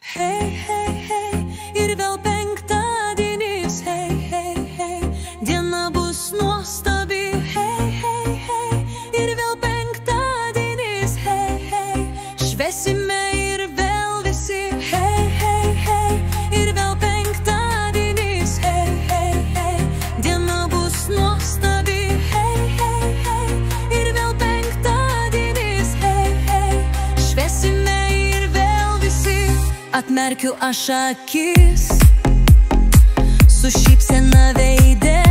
Hei, hei, hei, ir vėl penktadienis, hei, hei, hei, diena bus nuostabi, hei, hei, hei, ir vėl penktadienis, hei, hei, švęsime ir vėl visi, hei, hei, hei, ir vėl penktadienis, hei, hei, hei, diena bus nuostabi, hei, hei, hei, ir vėl penktadienis, hei, hei, švęsime ir vėl visi. Atmerkiu aš akis su šypsena veide,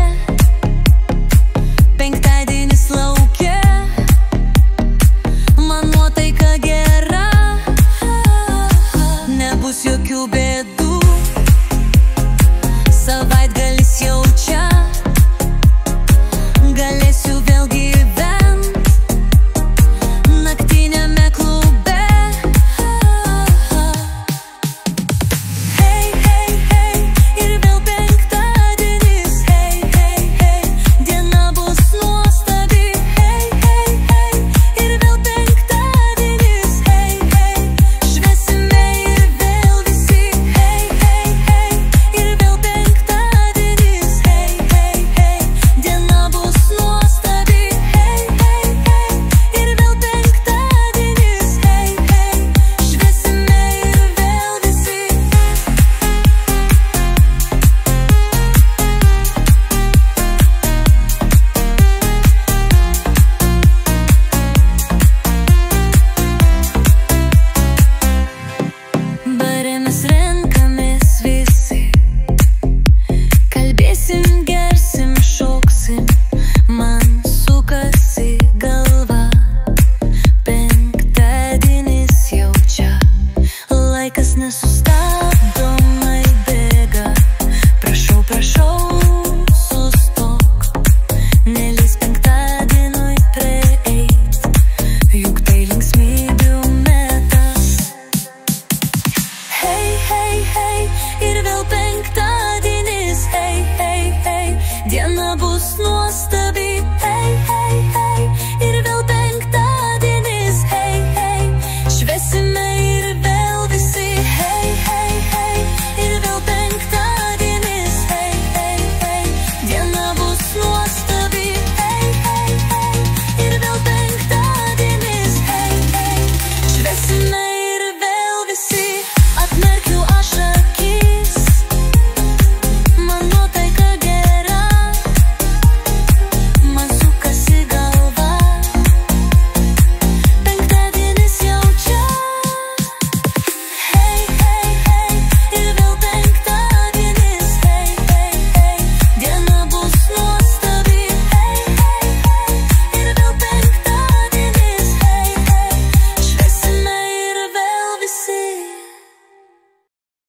penktadienis lauke, man nuotaika gera, nebus jokių bėdų, savaitgalis jau čia, galėsiu vėl gyvent naktiniame klube. Hei, hei, hei, ir vėl penktadienis, hei, hei, hei, diena bus nuostabi, hei, hei, hei, ir vėl penktadienis, hei, hei, švęsime ir vėl visi, hei, hei, hei, ir vėl penktadienis, hei, hei, hei, diena bus nuostabi, hei, hei, hei, ir vėl penktadienis, hei, hei, švęsime ir vėl visi. Bare mes renkamės visi, kalbėsim, gersim, šoksim, man sukasi galva, penktadienis jau čia, laikas nesustabdomai bėga, prašau, prašau.